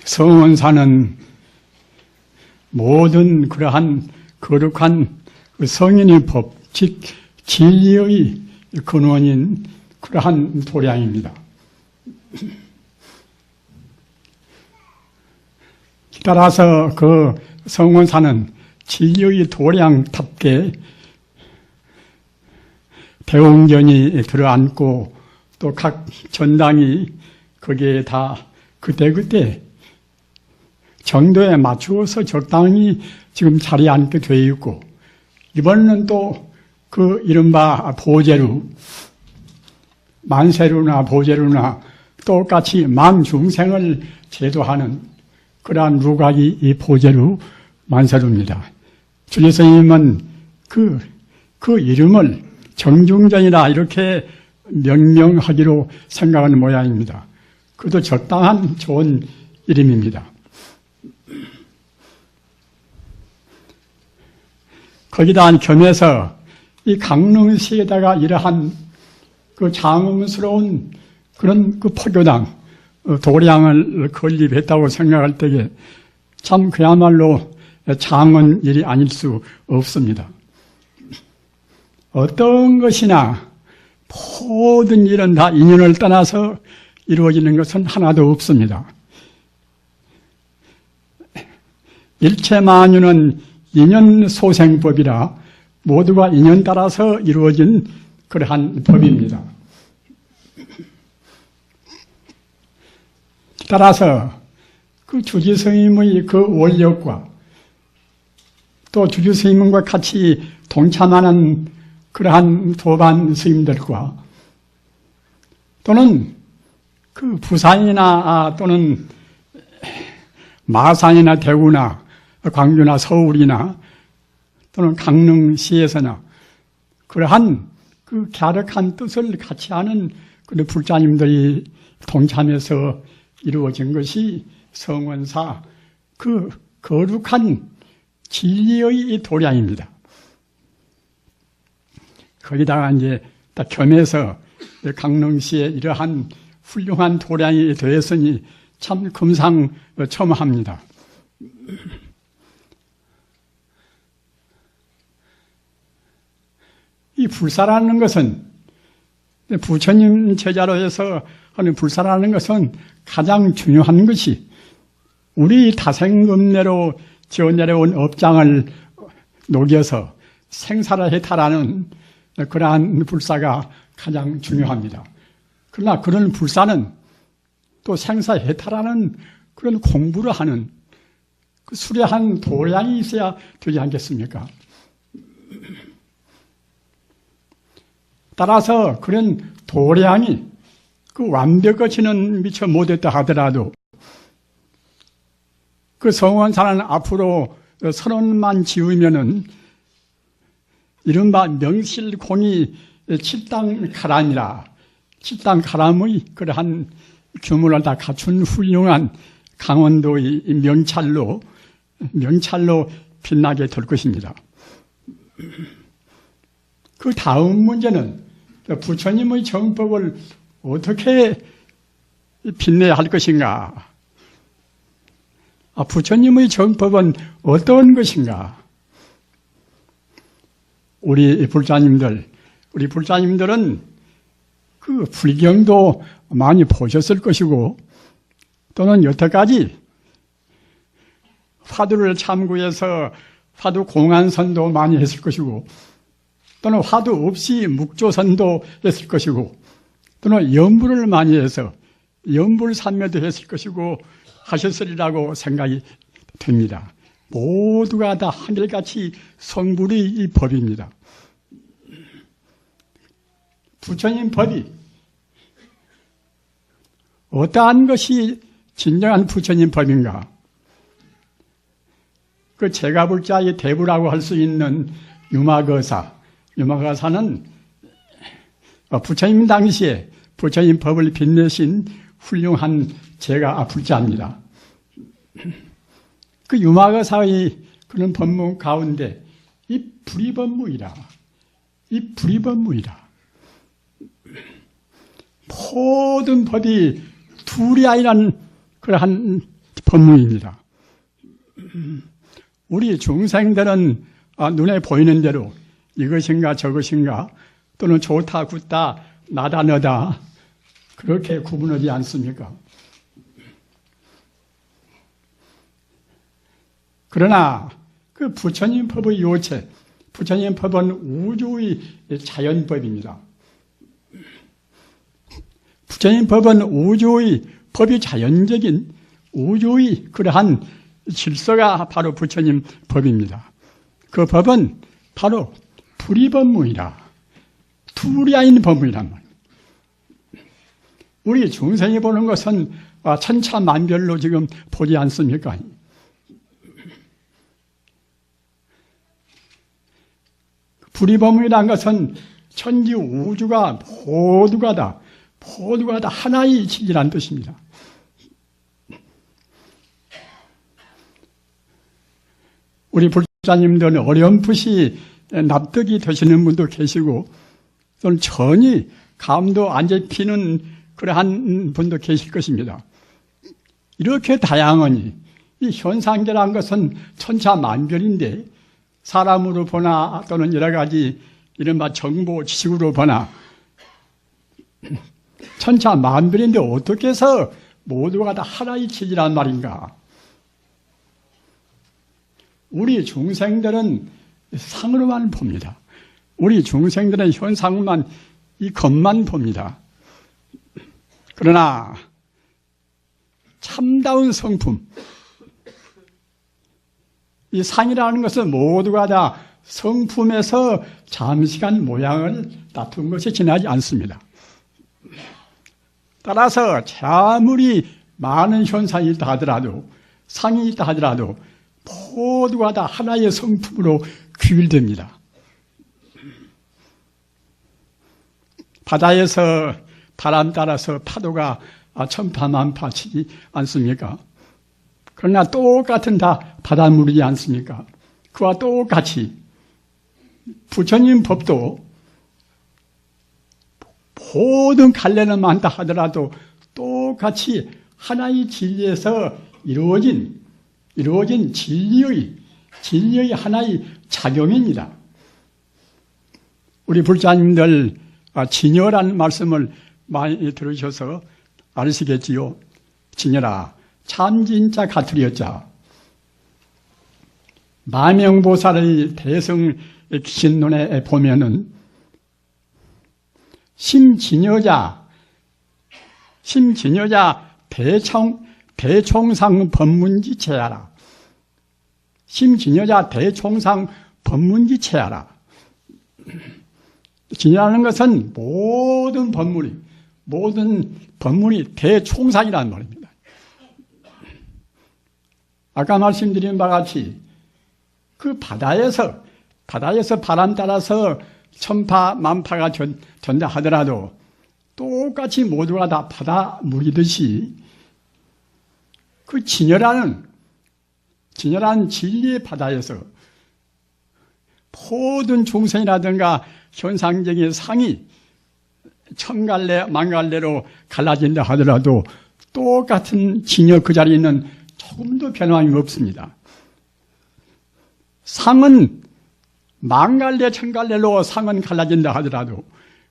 성원사는 모든 그러한 거룩한 성인의 법, 즉 진리의 근원인 그러한 도량입니다. 따라서 그 성원사는 진리의 도량답게 대웅전이 들어앉고 또 각 전당이 거기에 다 그때그때 정도에 맞추어서 적당히 지금 자리에 앉게 되어 있고, 이번에는 또 그 이른바 보제루, 만세루나 보제루나 똑같이 만중생을 제도하는 그러한 루각이 이 보제루 만세루입니다. 주지 스님은 그 이름을 정중전이라 이렇게 명명하기로 생각하는 모양입니다. 그것도 적당한 좋은 이름입니다. 거기다 겸해서 이 강릉시에다가 이러한 그 장엄스러운 그런 그 포교당, 도량을 건립했다고 생각할 때에 참 그야말로 장은 일이 아닐 수 없습니다. 어떤 것이나 모든 일은 다 인연을 떠나서 이루어지는 것은 하나도 없습니다. 일체만유는 인연소생법이라 모두가 인연 따라서 이루어진 그러한 법입니다. 따라서 그 주지스님의 그 원력과 또 주지스님과 같이 동참하는 그러한 도반 스님들과 또는 그 부산이나 또는 마산이나 대구나 광주나 서울이나 또는 강릉시에서나 그러한 그 갸륵한 뜻을 같이 하는 그런 불자님들이 동참해서 이루어진 것이 성원사 그 거룩한 진리의 도량입니다. 거기다가 이제 딱 겸해서 강릉시에 이러한 훌륭한 도량이 되었으니 참 금상첨화합니다. 이 불사라는 것은 부처님 제자로 해서 하는 불사라는 것은 가장 중요한 것이 우리 다생금내로 지어내려온 업장을 녹여서 생사를 해탈하는 그러한 불사가 가장 중요합니다. 그러나 그런 불사는 또 생사 해탈하는 그런 공부를 하는 그 수려한 도량이 있어야 되지 않겠습니까? 따라서 그런 도량이 그 완벽하지는 미처 못했다 하더라도 그 성원사는 앞으로 선언만 지으면은 이른바 명실공히 칠당가람이라 칠당가람의 그러한 규모를 다 갖춘 훌륭한 강원도의 명찰로 빛나게 될 것입니다. 그 다음 문제는 부처님의 정법을 어떻게 빛내야 할 것인가? 부처님의 정법은 어떤 것인가? 우리 불자님들은 그 불경도 많이 보셨을 것이고 또는 여태까지 화두를 참고해서 화두 공안선도 많이 했을 것이고 또는 화두 없이 묵조선도 했을 것이고 또는 염불을 많이 해서 염불산매도 했을 것이고 하셨으리라고 생각이 됩니다. 모두가 다 한결같이 성불의 이 법입니다. 부처님 법이 어떠한 것이 진정한 부처님 법인가? 그 제가 볼 자의 대부라고 할 수 있는 유마거사는 부처님 당시에 부처님 법을 빛내신 훌륭한 제가 불자입니다. 그 유마거사의 그런 법문 가운데 이 불이법무이라. 모든 법이 둘이 아니란 그러한 법문입니다. 우리 중생들은 눈에 보이는 대로 이것인가 저것인가 또는 좋다 굳다 나다 너다 그렇게 구분하지 않습니까? 그러나 그 부처님 법의 요체, 부처님 법은 우주의 자연법입니다. 부처님 법은 우주의 법이 자연적인 우주의 그러한 질서가 바로 부처님 법입니다. 그 법은 바로 불이법문이라 둘이 아닌 법문이란 말이에요. 우리 중생이 보는 것은 천차만별로 지금 보지 않습니까? 불이법문이라는 것은 천지 우주가 모두가 다 하나의 진리라는 뜻입니다. 우리 불자님들은 어렴풋이 납득이 되시는 분도 계시고 또는 전혀 감도 안 잡히는 그러한 분도 계실 것입니다. 이렇게 다양하니 이 현상계라는 것은 천차만별인데 사람으로 보나 또는 여러 가지 이른바 정보 지식으로 보나 천차만별인데 어떻게 해서 모두가 다 하나의 진리란 말인가? 우리 중생들은 상으로만 봅니다. 우리 중생들은 현상만 이 것만 봅니다. 그러나 참다운 성품, 이 상이라는 것은 모두가 다 성품에서 잠시간 모양을 다툰 것이 지나지 않습니다. 따라서 아무리 많은 현상이 있다 하더라도 상이 있다 하더라도 모두가 다 하나의 성품으로 규율됩니다. 바다에서 바람 따라서 파도가 천파만파 치지 않습니까? 그러나 똑같은 다 바닷물이지 않습니까? 그와 똑같이 부처님 법도 모든 갈래는 많다 하더라도 똑같이 하나의 진리에서 이루어진 진리의 하나의 작용입니다. 우리 불자님들 진여라는 말씀을 많이 들으셔서 아시겠지요? 진여라 참진자 가투리였자. 마명보살의 대성 기신론에 보면은 심진여자 대총상 법문지체하라. 심진여자 대총상 법문지체하라. 진여라는 것은 모든 법문이 대총상이라는 말입니다. 아까 말씀드린 바와 같이 그 바다에서 바람 따라서 천파 만파가 전다 하더라도 똑같이 모두가 다 바다물이듯이 그 진여라는 진리의 바다에서 모든 중생이라든가 현상적인 상이 천갈래 만갈래로 갈라진다 하더라도 똑같은 진여 그 자리에는 조금도 변함이 없습니다. 상은 만갈래 천갈래로 상은 갈라진다 하더라도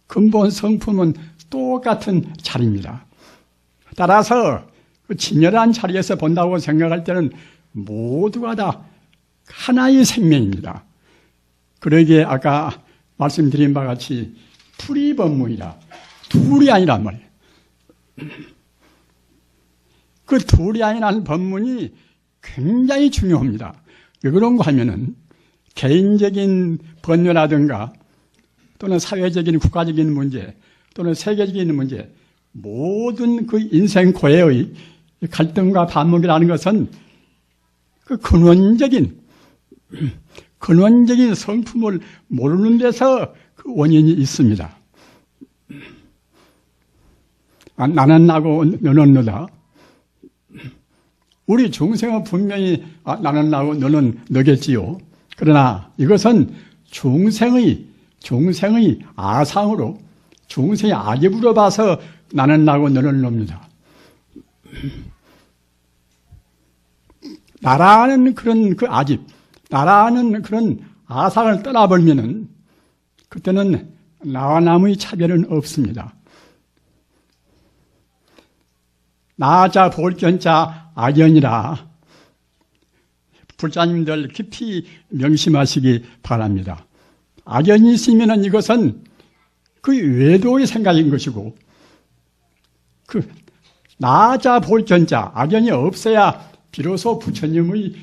근본 성품은 똑같은 자리입니다. 따라서 그 진열한 자리에서 본다고 생각할 때는 모두가 다 하나의 생명입니다. 그러기에 아까 말씀드린 바와 같이 불이법문이라 둘이 아니란 말이에요. 그 둘이 아니라는 법문이 굉장히 중요합니다. 왜 그런가 하면은 개인적인 번뇌라든가 또는 사회적인 국가적인 문제 또는 세계적인 문제 모든 그 인생 고해의 갈등과 반목이라는 것은 그 근원적인 성품을 모르는 데서 그 원인이 있습니다. 나는 나고 너는 너다. 우리 중생은 분명히 나는 나고 너는 너겠지요. 그러나 이것은 중생의 아상으로 중생의 악입으로 봐서 나는 나고 너는 너입니다. 나라는 그런 그 아집, 나라는 그런 아상을 떠나버리면은 그때는 나와 남의 차별은 없습니다. 나자 볼견자 악연이라 불자님들 깊이 명심하시기 바랍니다. 악연이 있으면은 이것은 그 외도의 생각인 것이고, 그 나자 볼견자 악연이 없어야 비로소 부처님의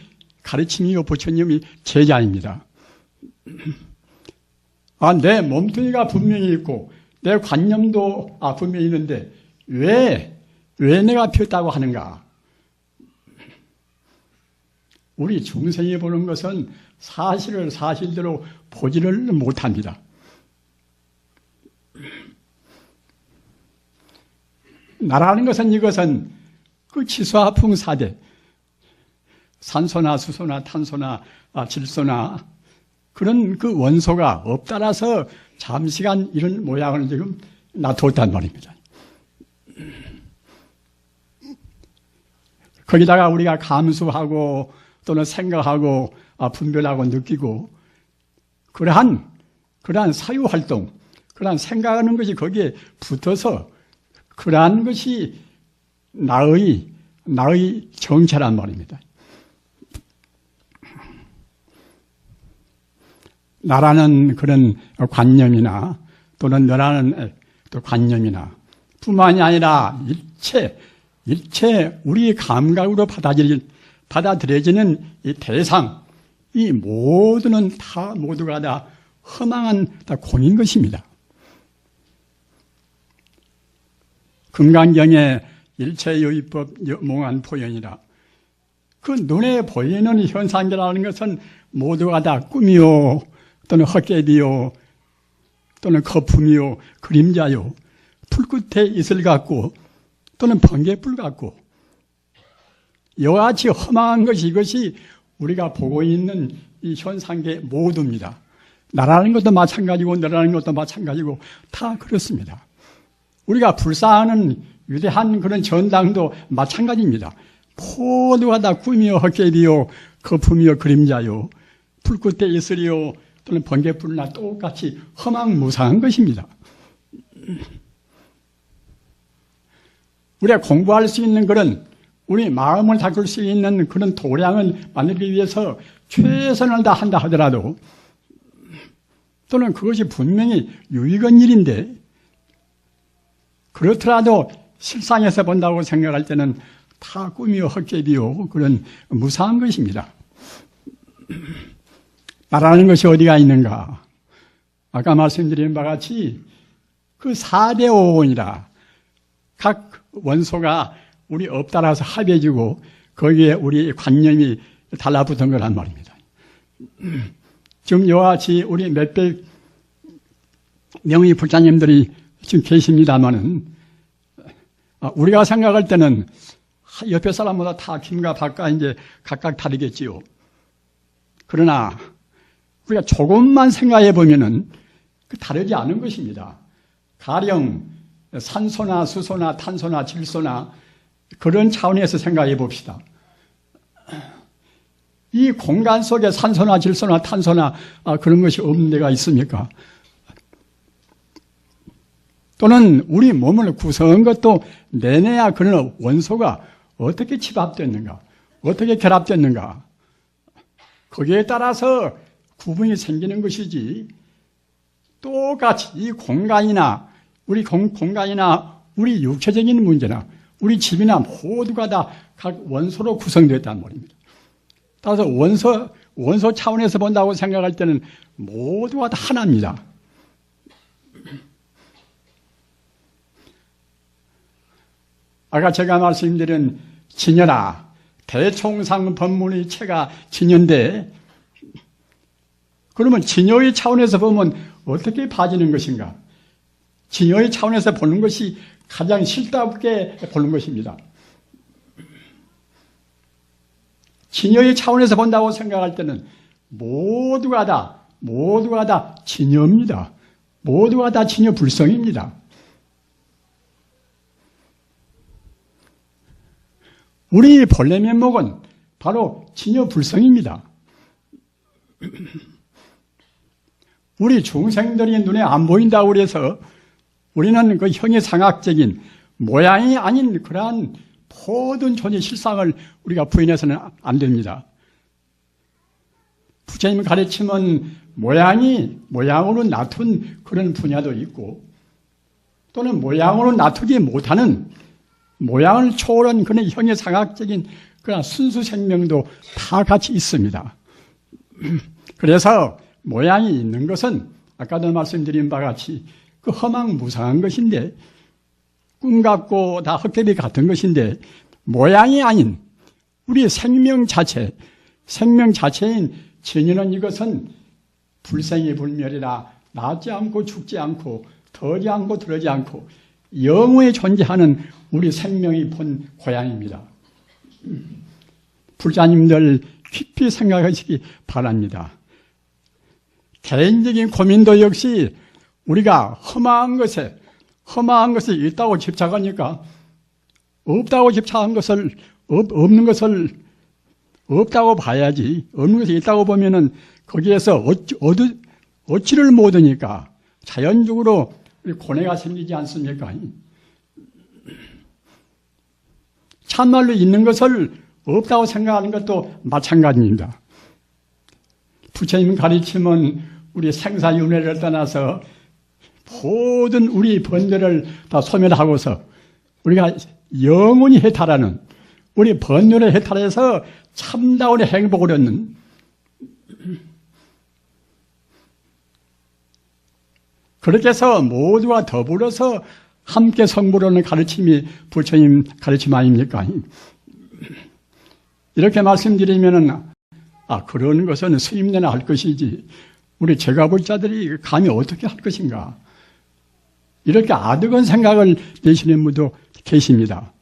가르침이요 부처님의 제자입니다. 내 몸뚱이가 분명히 있고 내 관념도 분명히 있는데 왜 내가 피었다고 하는가? 우리 중생이 보는 것은 사실을 사실대로 보지를 못합니다. 나라는 것은 이것은 그 지수화풍사대, 산소나 수소나 탄소나 질소나 그런 그 원소가 없다라서 잠시간 이런 모양을 지금 놔두었단 말입니다. 거기다가 우리가 감수하고 또는 생각하고 분별하고 느끼고 그러한 사유활동, 그러한 생각하는 것이 거기에 붙어서 그러한 것이 나의 정체란 말입니다. 나라는 그런 관념이나 또는 너라는 또 관념이나 뿐만이 아니라 일체 우리 감각으로 받아들여지는 이 대상, 이 모두가 다 허망한 다 공인 것입니다. 금강경의 일체요의법 몽한 포연이라 그 눈에 보이는 현상이라는 것은 모두가 다 꿈이요 또는 헛개비요 또는 거품이요 그림자요 풀 끝에 이슬 같고 또는 번개불 같고 이와 같이 허망한 것이 이것이 우리가 보고 있는 이 현상계 모두입니다. 나라는 것도 마찬가지고 너라는 것도 마찬가지고 다 그렇습니다. 우리가 불사하는 위대한 그런 전당도 마찬가지입니다. 모두가 다 꿈이요 헛개비요 거품이요 그림자요 풀 끝에 이슬이요 또는 번개불이나 똑같이 허망무상한 것입니다. 우리가 공부할 수 있는 그런 우리 마음을 다룰 수 있는 그런 도량을 만들기 위해서 최선을 다한다 하더라도 또는 그것이 분명히 유익한 일인데 그렇더라도 실상에서 본다고 생각할 때는 다 꿈이요 헛개비요 그런 무상한 것입니다. 나라는 것이 어디가 있는가? 아까 말씀드린 바와 같이 그 4대 5원이라 각 원소가 우리 업 따라서 합해지고 거기에 우리 관념이 달라붙은 거란 말입니다. 지금 이와 같이 우리 몇백 명의 불자님들이 지금 계십니다만은 우리가 생각할 때는 옆에 사람보다 다 김과 박과 이제 각각 다르겠지요. 그러나 우리가 조금만 생각해 보면은 다르지 않은 것입니다. 가령 산소나 수소나 탄소나 질소나 그런 차원에서 생각해 봅시다. 이 공간 속에 산소나 질소나 탄소나 그런 것이 없는 데가 있습니까? 또는 우리 몸을 구성한 것도 내내야 그런 원소가 어떻게 집합됐는가, 어떻게 결합됐는가, 거기에 따라서 구분이 생기는 것이지 똑같이 이 공간이나 우리 공간이나 우리 육체적인 문제나 우리 집이나 모두가 다 각 원소로 구성되었다는 말입니다. 따라서 원소 차원에서 본다고 생각할 때는 모두가 다 하나입니다. 아까 제가 말씀드린 진여라 대총상 법문의 체가 진여인데 그러면 진여의 차원에서 보면 어떻게 봐지는 것인가? 진여의 차원에서 보는 것이 가장 실답게 보는 것입니다. 진여의 차원에서 본다고 생각할 때는 모두가 다 진여입니다. 모두가 다 진여 불성입니다. 우리 본래 면목은 바로 진여불성입니다. 우리 중생들이 눈에 안 보인다고 그래서 우리는 그 형이상학적인 모양이 아닌 그러한 모든 존재 실상을 우리가 부인해서는 안 됩니다. 부처님 가르침은 모양으로 놔둔 그런 분야도 있고 또는 모양으로 놔두지 못하는 모양을 초월한 그런 형이상학적인 그런 순수 생명도 다 같이 있습니다. 그래서 모양이 있는 것은 아까도 말씀드린 바와 같이 그 허망무상한 것인데 꿈 같고 다 헛개비 같은 것인데 모양이 아닌 우리 생명 자체인 진유는 이것은 불생이 불멸이라 나지 않고 죽지 않고 더지 않고 들어지 않고 영원히 존재하는 우리 생명이 본 고향입니다. 불자님들 깊이 생각하시기 바랍니다. 개인적인 고민도 역시 우리가 험한 것에 있다고 집착하니까 없다고 집착한 것을 없는 것을 없다고 봐야지. 없는 것이 있다고 보면은 거기에서 얻지를 못하니까 자연적으로 고뇌가 생기지 않습니까? 참말로 있는 것을 없다고 생각하는 것도 마찬가지입니다. 부처님 가르침은 우리 생사윤회를 떠나서 모든 우리 번뇌를 다 소멸하고서 우리가 영원히 해탈하는 우리 번뇌를 해탈해서 참다운 행복을 얻는 그렇게 해서 모두가 더불어서 함께 성불하는 가르침이 부처님 가르침 아닙니까? 이렇게 말씀드리면은 그런 것은 스님네나 할 것이지 우리 제가볼자들이 감히 어떻게 할 것인가 이렇게 아득한 생각을 내시는 분도 계십니다.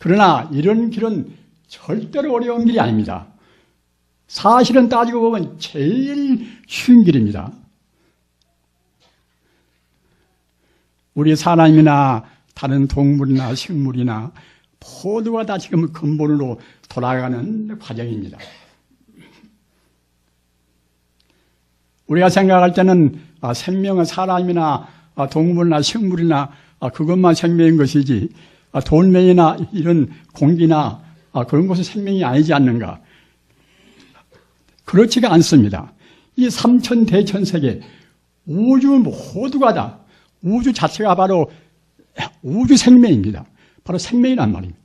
그러나 이런 길은 절대로 어려운 길이 아닙니다. 사실은 따지고 보면 제일 쉬운 길입니다. 우리 사람이나 다른 동물이나 식물이나 모두가 다 지금 근본으로 돌아가는 과정입니다. 우리가 생각할 때는 생명은 사람이나 동물이나 식물이나 그것만 생명인 것이지 돌멩이나 이런 공기나 그런 것은 생명이 아니지 않는가. 그렇지가 않습니다. 이 삼천대천세계 우주 모두가 다 우주 자체가 바로 우주 생명입니다. 바로 생명이란 말입니다.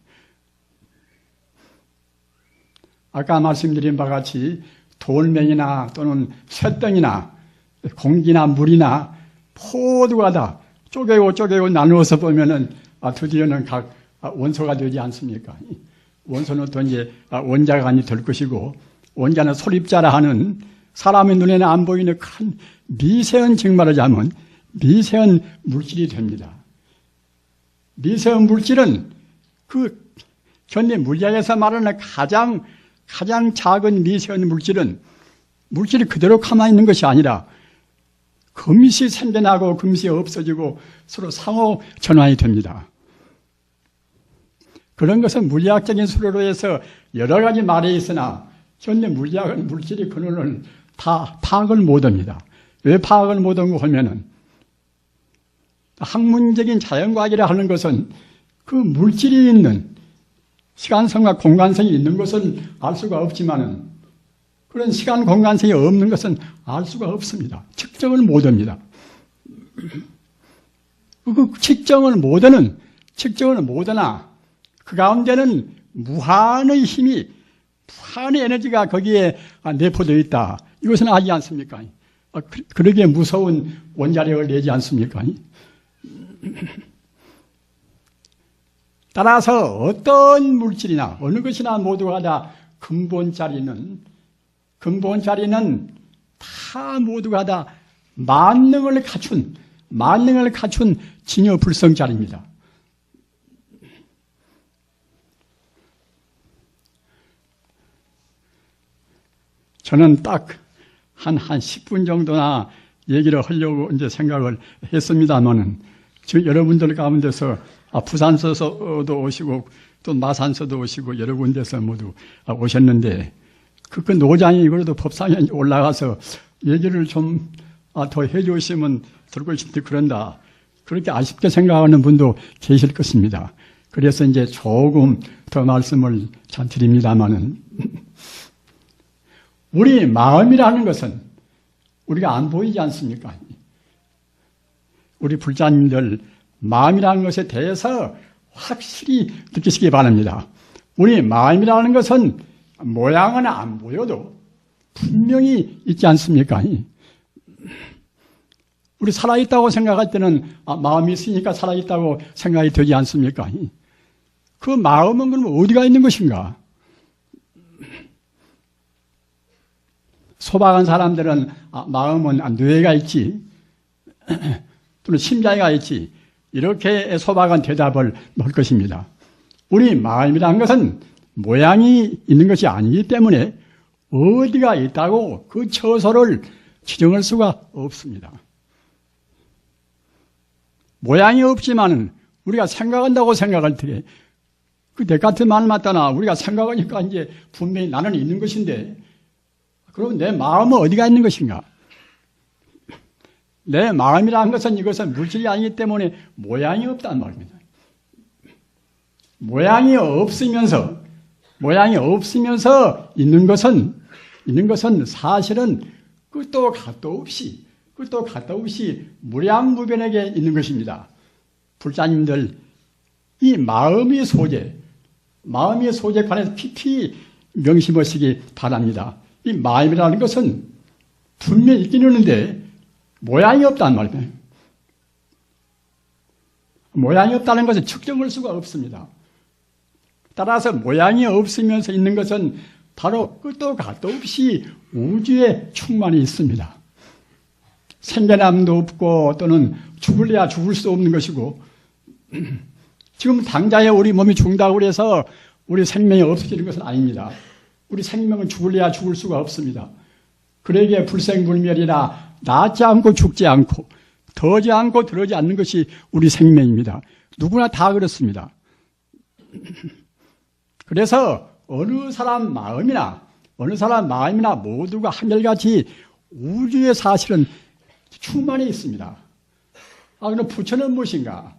아까 말씀드린 바와 같이 돌멩이나 또는 쇳덩이나 공기나 물이나 모두가 다 쪼개고 나누어서 보면은 드디어는 각 원소가 되지 않습니까? 원소는 또 이제 원자가 아니 될 것이고 원자는 소립자라 하는 사람의 눈에는 안 보이는 큰 미세한 정말하자면 미세한 물질이 됩니다. 미세한 물질은 그 현대 물리학에서 말하는 가장 작은 미세한 물질이 그대로 가만히 있는 것이 아니라 금시 생겨나고 금시 없어지고 서로 상호 전환이 됩니다. 그런 것은 물리학적인 수로로 해서 여러 가지 말이 있으나 현대 물리학은 물질의 근원을 다 파악을 못합니다. 왜 파악을 못하고 하면은 학문적인 자연과학이라 하는 것은 그 물질이 있는 시간성과 공간성이 있는 것은 알 수가 없지만은 그런 시간 공간성이 없는 것은 알 수가 없습니다. 측정을 못합니다. 그 측정을 못하나 그 가운데는 무한의 힘이 무한의 에너지가 거기에 내포되어 있다. 이것은 알지 않습니까? 그러기에 무서운 원자력을 내지 않습니까? 따라서 어떤 물질이나 어느 것이나 모두가 다 근본자리는 다 모두가 다 만능을 갖춘 진여불성자리입니다. 저는 딱 한 10분 정도나 얘기를 하려고 이제 생각을 했습니다만은 지금 여러분들 가운데서 부산서도 오시고 또 마산서도 오시고 여러 군데서 모두 오셨는데 그 노장이 그래도 법상에 올라가서 얘기를 좀 더 해주시면 들고 싶지 그런다. 그렇게 아쉽게 생각하는 분도 계실 것입니다. 그래서 이제 조금 더 말씀을 잘 드립니다마는 우리 마음이라는 것은 우리가 안 보이지 않습니까? 우리 불자님들 마음이라는 것에 대해서 확실히 느끼시기 바랍니다. 우리 마음이라는 것은 모양은 안 보여도 분명히 있지 않습니까? 우리 살아있다고 생각할 때는 마음이 있으니까 살아있다고 생각이 되지 않습니까? 그 마음은 그럼 어디가 있는 것인가? 소박한 사람들은 마음은 뇌가 있지 또는 심장이가 있지 이렇게 소박한 대답을 넣을 것입니다. 우리 마음이라는 것은 모양이 있는 것이 아니기 때문에 어디가 있다고 그 처소를 지정할 수가 없습니다. 모양이 없지만은 우리가 생각한다고 생각할 때 그 데카르트 말 맞다나 우리가 생각하니까 이제 분명히 나는 있는 것인데 그럼 내 마음은 어디가 있는 것인가? 내 마음이라는 것은 이것은 물질이 아니기 때문에 모양이 없단 말입니다. 모양이 없으면서 있는 것은 사실은 끝도 갓도 없이 무량무변하게 있는 것입니다. 불자님들, 이 마음의 소재 관해서 깊이 명심하시기 바랍니다. 이 마음이라는 것은 분명히 있긴 있는데 모양이 없단 말이에요. 모양이 없다는 것은 측정할 수가 없습니다. 따라서 모양이 없으면서 있는 것은 바로 끝도 갓도 없이 우주에 충만히 있습니다. 생겨남도 없고 또는 죽을래야 죽을 수 없는 것이고 지금 당장에 우리 몸이 죽는다고 해서 우리 생명이 없어지는 것은 아닙니다. 우리 생명은 죽을래야 죽을 수가 없습니다. 그러기에 불생불멸이라 낫지 않고 죽지 않고 더지 않고 들어지 않는 것이 우리 생명입니다. 누구나 다 그렇습니다. 그래서 어느 사람 마음이나 모두가 한결같이 우주의 사실은 충만히 있습니다. 그럼 부처는 무엇인가?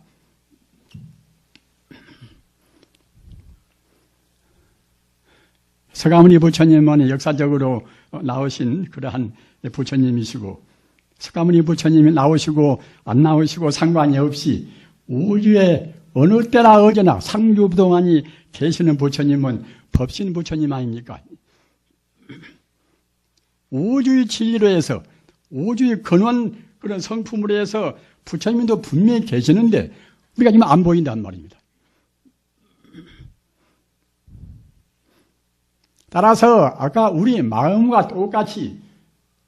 서가모니 부처님은 역사적으로 나오신 그러한 부처님이시고 서가모니 부처님이 나오시고 안 나오시고 상관이 없이 우주에 어느 때나 어디나 상주부동안이 계시는 부처님은 법신 부처님 아닙니까? 우주의 진리로 해서 우주의 근원 그런 성품으로 해서 부처님도 분명히 계시는데 우리가 지금 안 보인단 말입니다. 따라서 아까 우리 마음과 똑같이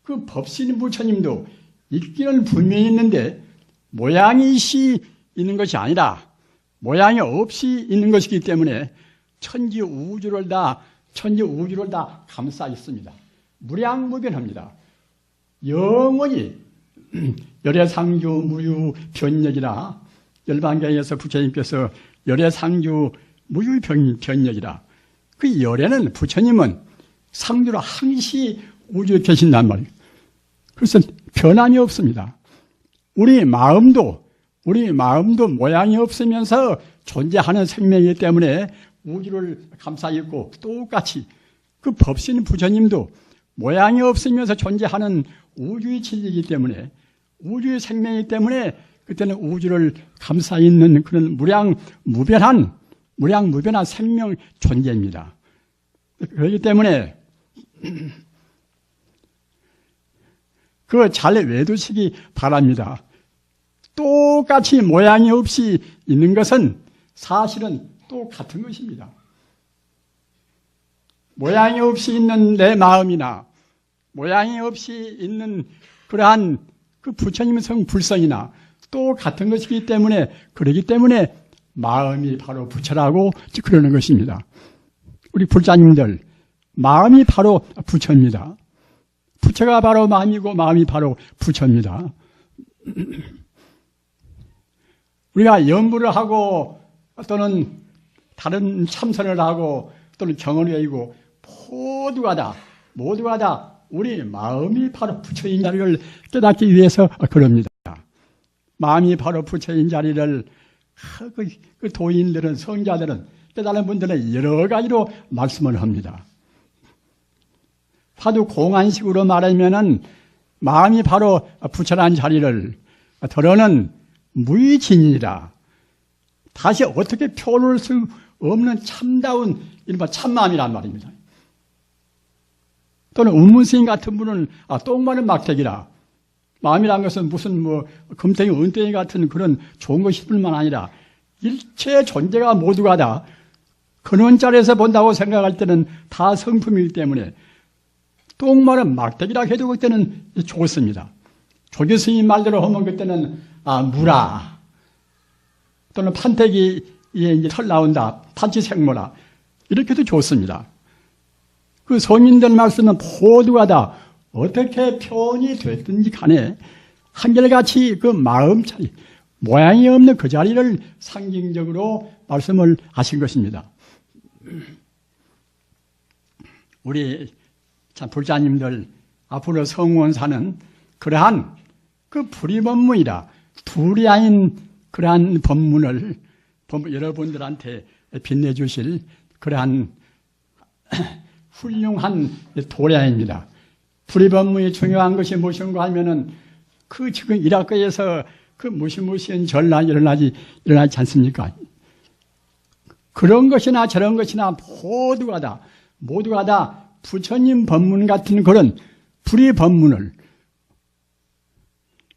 그 법신 부처님도 있기는 분명히 있는데 모양이 있는 것이 아니라 모양이 없이 있는 것이기 때문에 천지 우주를 다 감싸 있습니다. 무량무변합니다. 영원히 열애상주 무유변력이라 열반경에서 부처님께서 열애상주 무유변력이라 그 열애는 부처님은 상주로 항시 우주에 계신단 말이에요. 그래서 변함이 없습니다. 우리 마음도 모양이 없으면서 존재하는 생명이기 때문에 우주를 감싸 있고 똑같이 그 법신 부처님도 모양이 없으면서 존재하는 우주의 진리이기 때문에 우주의 생명이기 때문에 그때는 우주를 감싸 있는 그런 무량무변한 생명 존재입니다. 그렇기 때문에 그거 잘 외두시기 바랍니다. 똑같이 모양이 없이 있는 것은 사실은 똑같은 것입니다. 모양이 없이 있는 내 마음이나 모양이 없이 있는 그러한 그 부처님의 성불성이나 똑같은 것이기 때문에 그러기 때문에 마음이 바로 부처라고 그러는 것입니다. 우리 불자님들 마음이 바로 부처입니다. 부처가 바로 마음이고 마음이 바로 부처입니다. 우리가 연부를 하고 또는 다른 참선을 하고 또는 경을 외우고 모두가 다 우리 마음이 바로 부처인 자리를 깨닫기 위해서 그럽니다. 마음이 바로 부처인 자리를 그 도인들은, 성자들은, 깨달은 분들은 여러 가지로 말씀을 합니다. 화두 공안식으로 말하면은 마음이 바로 부처란 자리를 더러는 무의진이라. 다시 어떻게 표현할 수 없는 참다운 이른바 참마음이란 말입니다. 또는 운문스님 같은 분은 똥마른 막대기라. 마음이란 것은 무슨 금덩이, 은덩이 같은 그런 좋은 것일 뿐만 아니라 일체 존재가 모두가 다 근원자리에서 본다고 생각할 때는 다 성품이기 때문에 똥마른 막대기라 해도 그때는 좋습니다. 조교스님 말대로 하면 그때는 무라 또는 판때기에 이제 털 나온다, 판치생모라 이렇게도 좋습니다. 그 성인들 말씀은 모두가 다 어떻게 표현이 됐든지 간에 한결같이 그 마음 자리, 모양이 없는 그 자리를 상징적으로 말씀을 하신 것입니다. 우리 참 불자님들 앞으로 성원사는 그러한 그 불의법문이라 둘이 아닌 그러한 법문을 여러분들한테 빛내주실 그러한 훌륭한 도량입니다. 불의법문이 중요한 것이 무엇인가 하면은 그 지금 이라크에서 그 무시무시한 전란이 일어나지 않습니까? 그런 것이나 저런 것이나 모두가 다 부처님 법문 같은 그런 불의법문을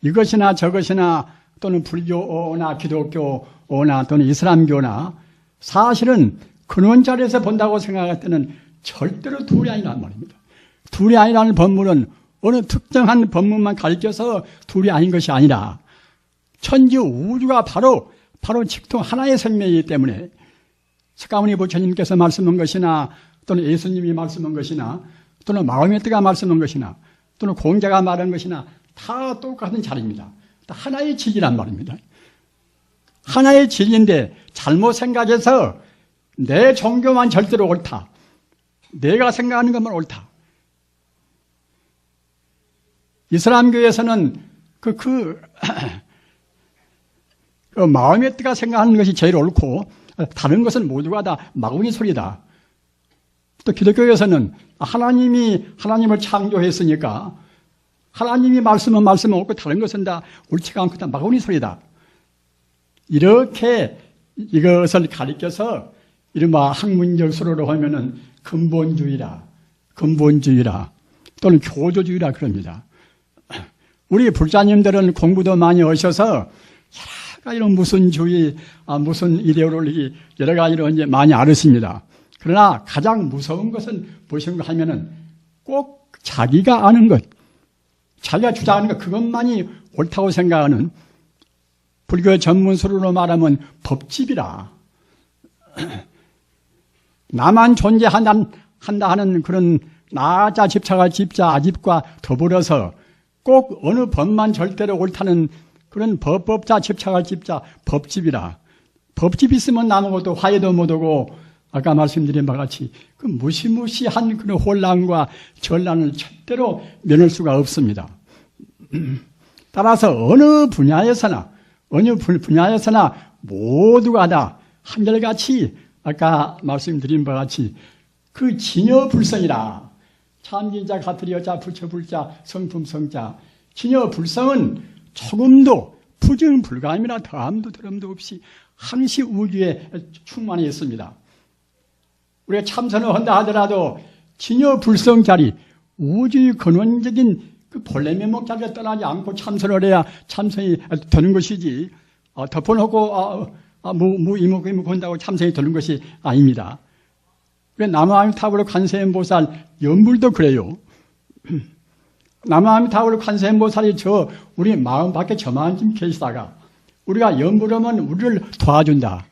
이것이나 저것이나 또는 불교나 기독교나 또는 이슬람교나 사실은 근원 자리에서 본다고 생각할 때는 절대로 둘이 아니란 말입니다. 둘이 아니라는 법문은 어느 특정한 법문만 가리켜서 둘이 아닌 것이 아니라 천지 우주가 바로 직통 하나의 생명이기 때문에 석가모니 부처님께서 말씀한 것이나 또는 예수님이 말씀한 것이나 또는 마음의 뜻가 말씀한 것이나 또는 공자가 말한 것이나 다 똑같은 자리입니다. 다 하나의 진리란 말입니다. 하나의 진리인데 잘못 생각해서 내 종교만 절대로 옳다. 내가 생각하는 것만 옳다. 이슬람교에서는 그 마음의 뜻가 생각하는 것이 제일 옳고 다른 것은 모두가 다 마구니 소리다. 또 기독교에서는 하나님을 창조했으니까 하나님이 말씀은 옳고 다른 것은 다 옳지가 않고 다 마구니 소리다. 이렇게 이것을 가리켜서 이른바 학문적 수로로 하면은 근본주의라 또는 교조주의라 그럽니다. 우리 불자님들은 공부도 많이 하셔서 여러 가지로 무슨 주의, 무슨 이데올로기 여러 가지로 이제 많이 알으십니다. 그러나 가장 무서운 것은 무엇인가 하면은 꼭 자기가 아는 것, 자기가 주장하는 것 그것만이 옳다고 생각하는 불교 전문수로로 말하면 법집이라. 나만 존재한다 하는 그런 나자 집차가 집자 아집과 더불어서 꼭 어느 법만 절대로 옳다는 그런 법자 집차가 집자 법집이라. 법집 있으면 아무것도 화해도 못하고 아까 말씀드린 바와 같이 그 무시무시한 그런 혼란과 전란을 절대로 면할 수가 없습니다. 따라서 어느 분야에서나 모두가 다 한결같이 아까 말씀드린 바와 같이 그 진여불성이라. 참진자, 가트리여자, 불처불자, 성품성자. 진여불성은 조금도 부정불감이나 더함도 더럼도 없이 항시 우주에 충만히 있습니다. 우리가 참선을 한다 하더라도 진여불성 자리, 우주의 근원적인 그 본래 면목 자리를 떠나지 않고 참선을 해야 참선이 되는 것이지, 덮어놓고, 이목 한다고 참선이 되는 것이 아닙니다. 남아미타불 관세음보살 연불도 그래요. 남아미타불 관세음보살이 우리 마음 밖에 저만 좀 계시다가 우리가 연불하면 우리를 도와준다.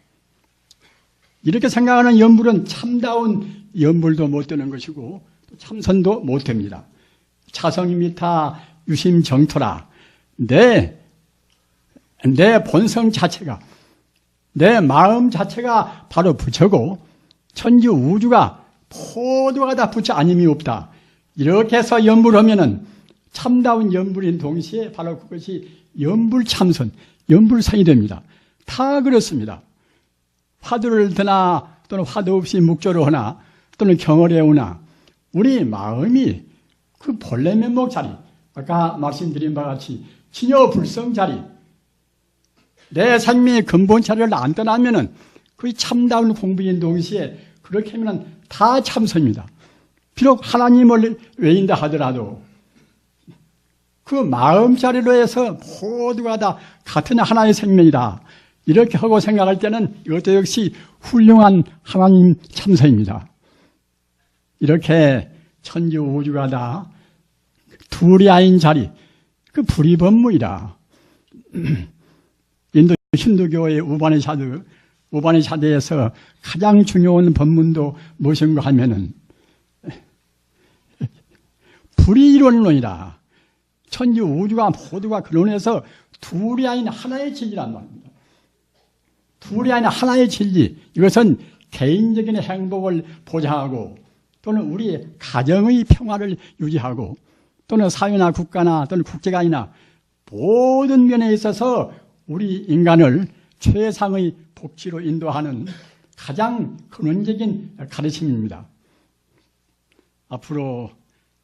이렇게 생각하는 연불은 참다운 연불도 못 되는 것이고 참선도 못 됩니다. 차성이미타 유심정토라. 내 본성 자체가 내 마음 자체가 바로 부처고 천지 우주가 모두가 다 부처 아님이 없다. 이렇게 해서 연불하면은 참다운 연불인 동시에 바로 그것이 연불참선, 연불성이 됩니다. 다 그렇습니다. 화두를 드나 또는 화두 없이 묵조를 하나 또는 경을 해오나 우리 마음이 그 본래 면목 자리, 아까 말씀드린 바와 같이 진여불성 자리, 내 삶의 근본 자리를 안 떠나면은 그 참다운 공부인 동시에 그렇게 하면은 다 참선입니다. 비록 하나님을 외인다 하더라도 그 마음 자리로 해서 모두가 다 같은 하나의 생명이다. 이렇게 하고 생각할 때는 이것도 역시 훌륭한 하나님 참선입니다. 이렇게 천지 우주가 다 둘이 아닌 자리, 그 불이법무이다. 인도 힌두교의 우바니샤드에서 가장 중요한 법문도 무엇인가 하면은 불이론론이다. 천지 우주가 모두가 근원해서 둘이 아닌 하나의 진리란 말입니다. 둘이 아닌 하나의 진리. 이것은 개인적인 행복을 보장하고 또는 우리 가정의 평화를 유지하고 또는 사회나 국가나 또는 국제가이나 모든 면에 있어서 우리 인간을 최상의 복지로 인도하는 가장 근원적인 가르침입니다. 앞으로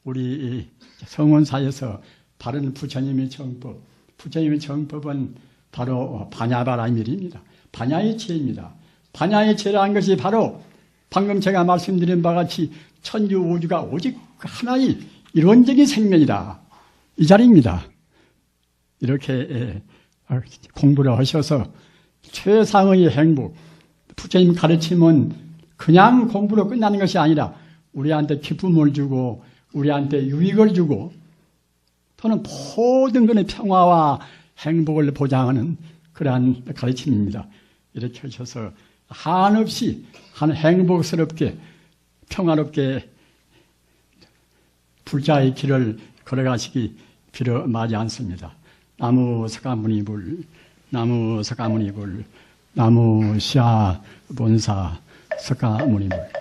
우리 성원사에서 바른 부처님의 정법, 부처님의 정법은 바로 반야바라밀입니다. 반야의 지혜입니다. 반야의 지혜라는 것이 바로 방금 제가 말씀드린 바와 같이 천지 우주가 오직 하나의 이론적인 생명이다. 이 자리입니다. 이렇게 공부를 하셔서 최상의 행복, 부처님 가르침은 그냥 공부로 끝나는 것이 아니라 우리한테 기쁨을 주고 우리한테 유익을 주고 또는 모든 것의 평화와 행복을 보장하는 그러한 가르침입니다. 이렇게 하셔서 한없이 행복스럽게 평화롭게 불자의 길을 걸어가시기 빌어마지 않습니다. 나무 석가모니불, 나무 석가모니불, 나무 시아 본사 석가모니불.